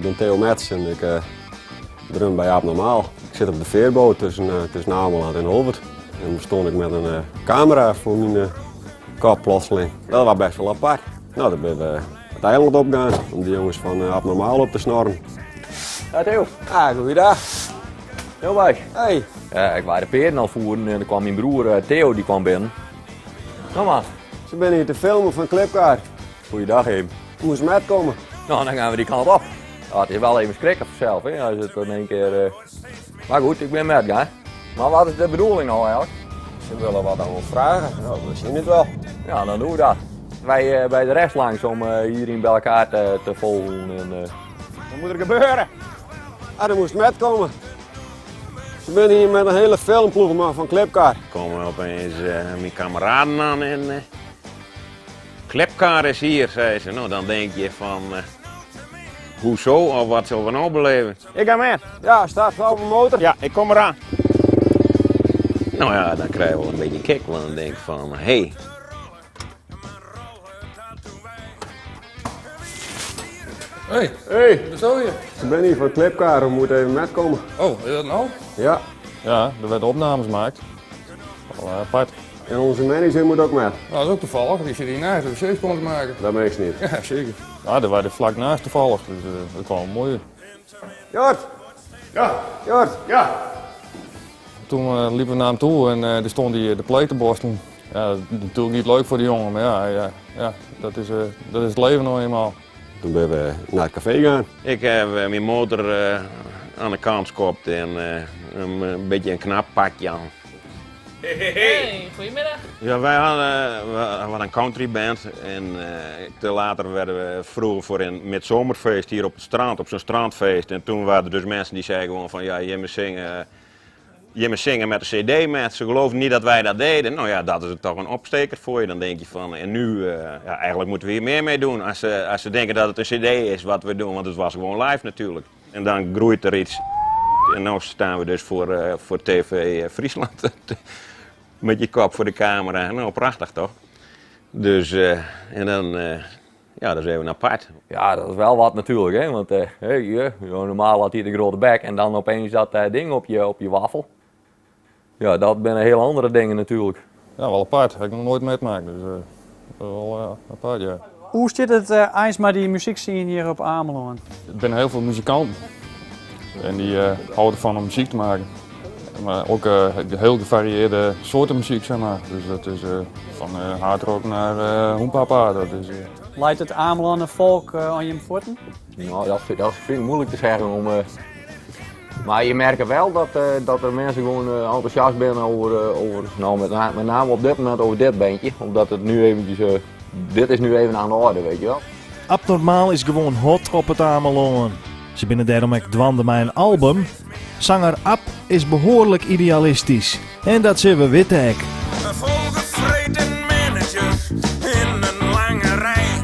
Ik ben Theo Metz en ik drum bij Abnormaal. Ik zit op de veerboot tussen Ameland en Holwert. En toen stond ik met een camera voor mijn kop plotseling. Dat was best wel apart. Nou, dan ben we het eiland opgegaan om de jongens van Abnormaal op te snorren. Ja, Theo. Goeiedag. Heel bij. Hey. Ja, ik was de peren al voeren en dan kwam mijn broer Theo die kwam binnen. Nou man. Ze zijn hier te filmen van Clipcar. Goeiedag Heem. Je moest met komen. Nou, dan gaan we die kant op. Ja, het is wel even schrikken voor zelf, hè, als het in één keer... Maar goed, ik ben met, hè. Maar wat is de bedoeling nou eigenlijk? Ze willen wat aan ons vragen. Nou, we zien het wel. Ja, dan doen we dat. Wij bij de rest langs om hierin bij elkaar te volgen. En, Wat moet er gebeuren? Er moest met komen. Ze zijn hier met een hele filmploeg van Clipcar. Komen opeens mijn kameraden aan en Clipcar is hier, zei ze. Nou, dan denk je van, hoezo of wat zullen we nou beleven? Ik ga met. Ja, staat wel op een motor. Ja, ik kom eraan. Nou ja, dan krijgen we wel een beetje een kick, want dan denk ik van, hé. Hey, Hey, wat zo je? ze zijn hier van Clipcar. We moeten even met komen. Oh, is dat nou? Ja, Ja, er werden opnames gemaakt. Wel apart. en onze manager moet ook met. Nou, dat is ook toevallig, die zit hiernaast de wc's te maken. Dat meest niet. Ja, zeker. Ja, daar waren vlak naast toevallig, dus dat kwam mooi. Jort! Ja, Jort! ja. Toen liepen we naar hem toe en er stond hij de play te borstelen. Ja, dat is natuurlijk niet leuk voor de jongen, maar ja, dat is het leven nou eenmaal. Toen ben we naar het café gegaan. Ik heb mijn motor aan de kant gekopt en een beetje een knap pakje aan. Hey, goedemiddag. Ja, we hadden een countryband en te later werden we vroeger voor een midzomerfeest hier op het strand, op zo'n strandfeest. En toen waren er dus mensen die zeiden gewoon van ja, je moet zingen met een cd met. Ze geloofden niet dat wij dat deden. Nou ja, dat is toch een opsteker voor je. Dan denk je van, en nu, ja, eigenlijk moeten we hier meer mee doen. Als ze denken dat het een cd is wat we doen, want het was gewoon live natuurlijk. En dan groeit er iets. En nu staan we dus voor TV Friesland. Met je kop voor de camera. Nou, prachtig toch? Dus, en dan, ja, dat is even apart. ja, dat is wel wat natuurlijk, hè. Want normaal had hij de grote bek en dan opeens dat ding op je wafel. Ja, dat zijn heel andere dingen natuurlijk. Ja, wel apart. Heb ik nog nooit meegemaakt, dus dat is wel apart, ja. Hoe zit het eens met die muziekscene hier op Ameland? Er zijn heel veel muzikanten en die houden van om muziek te maken. Maar ook heel gevarieerde soorten muziek, zeg maar. Dus dat is van hardrock naar hoenpapa. Dat is, Leidt het Amelander volk aan je voeten? Nou, dat vind ik moeilijk te zeggen. Maar je merkt wel dat er mensen gewoon enthousiast zijn over nou, met name op dit moment over dit bandje. Omdat het nu eventjes, dit is nu even aan de orde, weet je wel. Abnormaal is gewoon hot op het Ameland. Ze binnen daarom ook dwanden met een album. Zanger Ab is behoorlijk idealistisch. En dat zullen we weten ook. Volgevreten managers in een lange rij.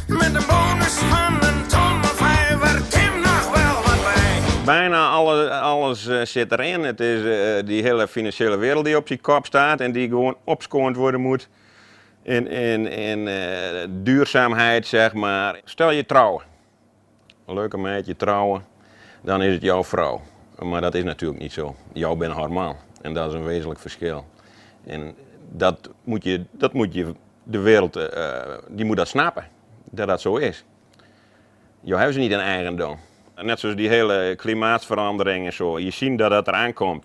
Met een bonus van een ton of vijver, Tim nog wel wat bij. Bijna alles zit erin. Het is die hele financiële wereld die op zijn kop staat en die gewoon opschoond worden moet. In duurzaamheid, zeg maar. Stel je trouwen. Een leuke meidje trouwen, dan is het jouw vrouw. Maar dat is natuurlijk niet zo. Jou bent haar man. En dat is een wezenlijk verschil. En dat moet je de wereld, die moet dat snappen. Dat dat zo is. Jou hebben ze niet een eigendom. Net zoals die hele klimaatverandering en zo. Je ziet dat dat eraan komt.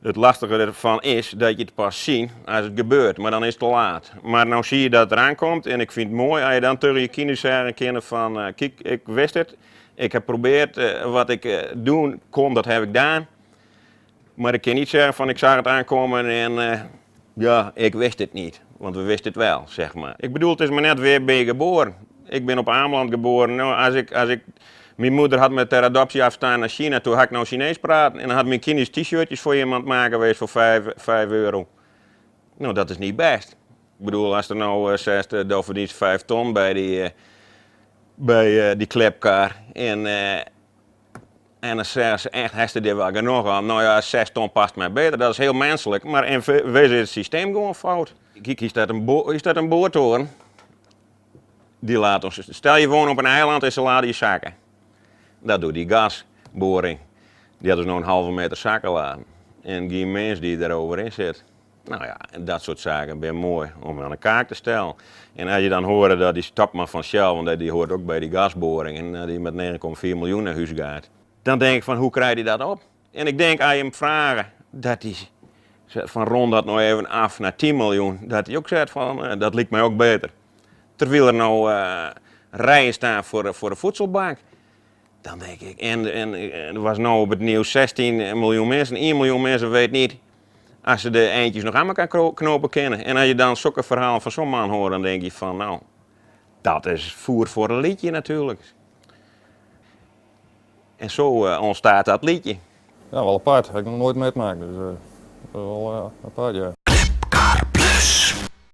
Het lastige ervan is dat je het pas ziet als het gebeurt, maar dan is het te laat. Maar nou zie je dat het eraan komt en ik vind het mooi als je dan tegen je kinderen zegt van kijk, ik wist het. Ik heb geprobeerd wat ik doen kon, dat heb ik gedaan. Maar ik kan niet zeggen van ik zag het aankomen en ja, ik wist het niet. Want we wisten het wel, zeg maar. Ik bedoel, het is maar net weer ben je geboren. Ik ben op Ameland geboren. Nou, als ik mijn moeder had met ter adoptie afstaan naar China, toen had ik nou Chinees praten. En dan had mijn kindjes t-shirtjes voor iemand maken geweest voor 5 euro. Nou, dat is niet best. Ik bedoel, als er nou zegt, dat verdient 5 ton bij die Clipcar. En dan zeggen ze echt, heeft er wel genoeg aan? Nou ja, 6 ton past mij beter, dat is heel menselijk. Maar in wezen is het systeem gewoon fout. Kijk, hier staat een boortoren. Die laat ons, stel je woont op een eiland en ze laden je zakken. Dat doet die gasboring. Die hadden dus nog een halve meter zakken laten. En geen mens die erover in zit. Nou ja, en dat soort zaken ben mooi om aan elkaar te stellen. En als je dan hoort dat die stapman van Shell, want die hoort ook bij die gasboring, en die met 9,4 miljoen naar huis gaat. Dan denk ik van, hoe krijg je dat op? En ik denk, als je hem vraagt, dat hij van rond dat nou even af naar 10 miljoen, dat hij ook zegt van, dat lijkt mij ook beter. Terwijl er nou rijen staan voor de voedselbank. Dan denk ik, en er was nou op het nieuws 16 miljoen mensen, 1 miljoen mensen weet niet als ze de eindjes nog aan elkaar knopen kennen. En als je dan zulke verhalen van zo'n man hoort, dan denk je van, nou, dat is voer voor een liedje natuurlijk. En zo ontstaat dat liedje. Ja, wel apart. Heb ik nog nooit meegemaakt. Dus wel apart, ja.